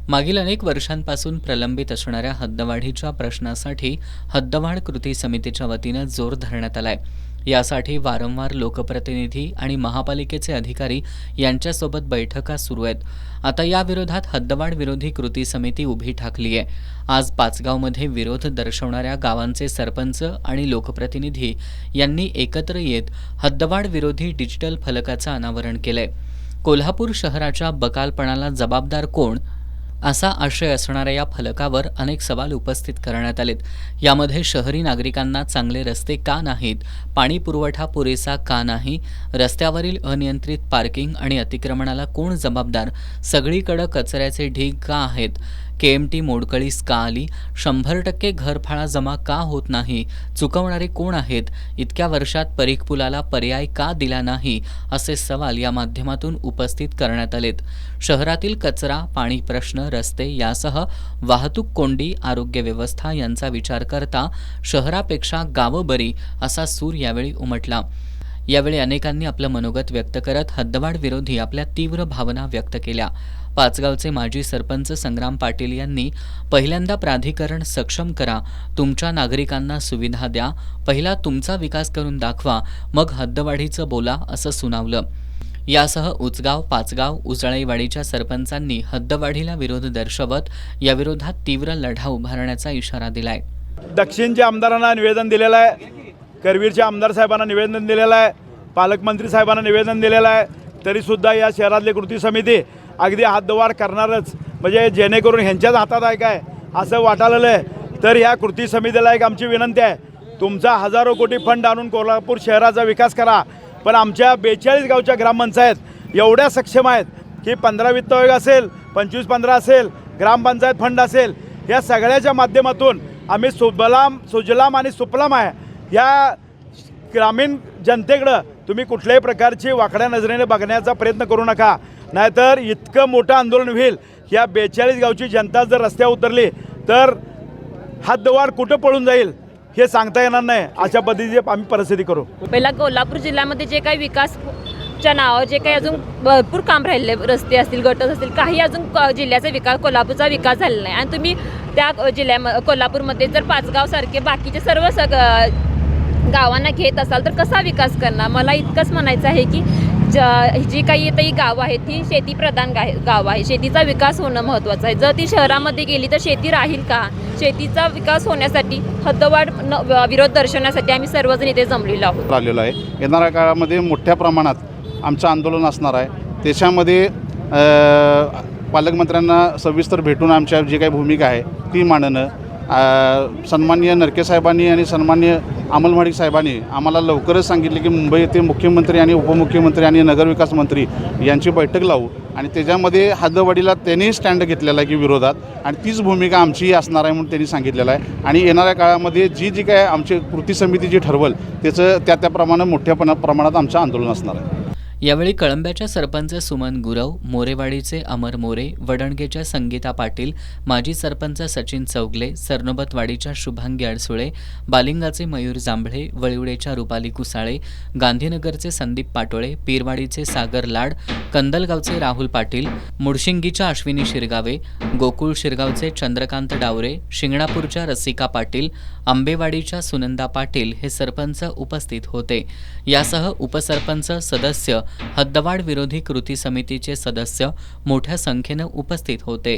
मागील अनेक वर्षांपासून प्रलंबित असणाऱ्या हद्दवाढीच्या प्रश्नासाठी हद्दवाढ कृती समितीच्या वतीनं जोर धरण्यात आलाय। यासाठी वारंवार लोकप्रतिनिधी आणि महापालिकेचे अधिकारी यांच्यासोबत बैठका सुरू आहेत। आता या विरोधात हद्दवाढ विरोधी कृती समिती उभी ठाकली आहे। आज पाचगावमध्ये विरोध दर्शवणाऱ्या गावांचे सरपंच आणि लोकप्रतिनिधी यांनी एकत्र येत हद्दवाढ विरोधी डिजिटल फलकाचं अनावरण केलंय। कोल्हापूर शहराच्या बकालपणाला जबाबदार कोण असा आशय असणाऱ्या या फलकावर अनेक सवाल उपस्थित करण्यात आलेत। यामध्ये शहरी नागरिकांना चांगले रस्ते का नाहीत, पाणी पुरवठा पुरेसा का नाही, रस्त्यावरील अनियंत्रित पार्किंग आणि अतिक्रमणाला कोण जबाबदार, सगळीकडे कचऱ्याचे ढीग का आहेत, केएमटी मोडकळीस का आली, 100% घरफाळा जमा का होत नाही, चुकवणारे कोण आहेत, इतक्या वर्षात परीख पुलाला पर्याय का दिला नाही, असे सवाल या माध्यमातून उपस्थित करण्यात आलेत। शहरातील कचरा, पाणी प्रश्न, रस्ते यासह वाहतूक कोंडी, आरोग्य व्यवस्था यांचा विचार करता शहरापेक्षा गावं बरी असा सूर यावेळी उमटला। यावेळी अनेकांनी आपलं मनोगत व्यक्त करत हद्दवाढ विरोधी आपल्या तीव्र भावना व्यक्त केल्या। पाचगावचे माजी सरपंच संग्राम पाटील यांनी पहिल्यांदा प्राधिकरण सक्षम करा, तुमच्या नागरिकांना सुविधा द्या, पहिला तुमचा विकास करून दाखवा, मग हद्दवाढीचं बोला असं सुनावलं। यासह उचगाव, पाचगाव, उजळईवाडीच्या सरपंचांनी हद्दवाढीला विरोध दर्शवत याविरोधात तीव्र लढा उभारण्याचा इशारा दिलाय। दक्षिणच्या आमदारांना निवेदन दिलेलं आहे, करवीरच्या आमदार साहेबांना निवेदन दिलेलं आहे, पालकमंत्री साहेबांना निवेदन दिलेलं आहे, तरीसुद्धा या शहरातली कृती समिती अगदी हद्दवाढ करणारच, म्हणजे जेणेकरून ह्यांच्याच हातात आहे काय असं वाटायलं आहे। तर ह्या कृती समितीला एक आमची विनंती आहे, तुमचा हजारो कोटी फंड आणून कोल्हापूर शहराचा विकास करा, पण आमच्या 42 गावच्या ग्रामपंचायत एवढ्या सक्षम आहेत की 15 वित्त आयोग असेल, 25-15 असेल, ग्रामपंचायत फंड असेल, या सगळ्याच्या माध्यमातून आम्ही सुजलाम आणि सुफलाम आहे या ग्रामीण जनतेकडं तुम्ही कुठल्याही प्रकारची वाकड्या नजरेने बघण्याचा प्रयत्न करू नका, नाहीतर इतकं मोठं आंदोलन होईल। या 42 गावची जनता जर रस्त्यावर उतरली तर हद्दवाढ कुठं पळून जाईल हे सांगता येणार नाही, अशा पद्धतीची आम्ही परिस्थिती करू। पहिला कोल्हापूर जिल्ह्यामध्ये जे काही विकासच्या नावावर जे काही अजून भरपूर काम राहिले, रस्ते असतील, गटर असतील, काही अजून जिल्ह्याचा विकास, कोल्हापूरचा विकास झालेला नाही। आणि तुम्ही त्या कोल्हापूरमध्ये जर पाचगावसारखे बाकीचे सर्व गावांना घेत असाल तर कसा विकास करणार? मला इतकंच म्हणायचं आहे की जी काही आता ही गावं आहेत ती शेतीप्रधान गाव आहे, शेतीचा विकास होणं महत्त्वाचं आहे। जर ती शहरामध्ये गेली तर शेती राहील का? शेतीचा विकास होण्यासाठी हद्दवाढ विरोध दर्शवण्यासाठी आम्ही सर्वजण इथे जमलेलो आलेलो आहे। येणाऱ्या काळामध्ये मोठ्या प्रमाणात आमचं आंदोलन असणार आहे। त्याच्यामध्ये पालकमंत्र्यांना सविस्तर भेटून आमच्या जी काही भूमिका आहे ती मांडणं, सन्माननीय नरके साहेबांनी आणि सन्माननीय अमलमाडिक साहेबांनी आम्हाला लवकरच सांगितले की मुंबई येथे मुख्यमंत्री आणि उपमुख्यमंत्री आणि नगरविकास मंत्री यांची बैठक लावू आणि त्याच्यामध्ये हद्दवाढीला त्यांनी स्टँड घेतलेला आहे की विरोधात, आणि तीच भूमिका आमची असणार आहे म्हणून त्यांनी सांगितलेलं आहे। आणि येणाऱ्या काळामध्ये जी काय आमची कृती समिती जी ठरवल त्याचं त्याप्रमाणे मोठ्या प्रमाणात आमचं आंदोलन असणार आहे। यावेळी कळंब्याच्या सरपंच सुमन गुरव, मोरेवाडीचे अमर मोरे, वडणगेच्या संगीता पाटील, माजी सरपंच सचिन चौगले, सरनोबतवाडीच्या शुभांगी अडसुळे, बालिंगाचे मयूर जांभळे, वळिवडेच्या रुपाली कुसाळे, गांधीनगरचे संदीप पाटोळे, पीरवाडीचे सागर लाड, कंदलगावचे राहुल पाटील, मुडशिंगीच्या अश्विनी शिरगावे, गोकुळ शिरगावचे चंद्रकांत डावरे, शिंगणापूरच्या रसिका पाटील, आंबेवाडीच्या सुनंदा पाटील हे सरपंच उपस्थित होते। यासह उपसरपंच, सदस्य, हद्दवाढ विरोधी कृती समितीचे सदस्य मोठ्या संख्येनं उपस्थित होते।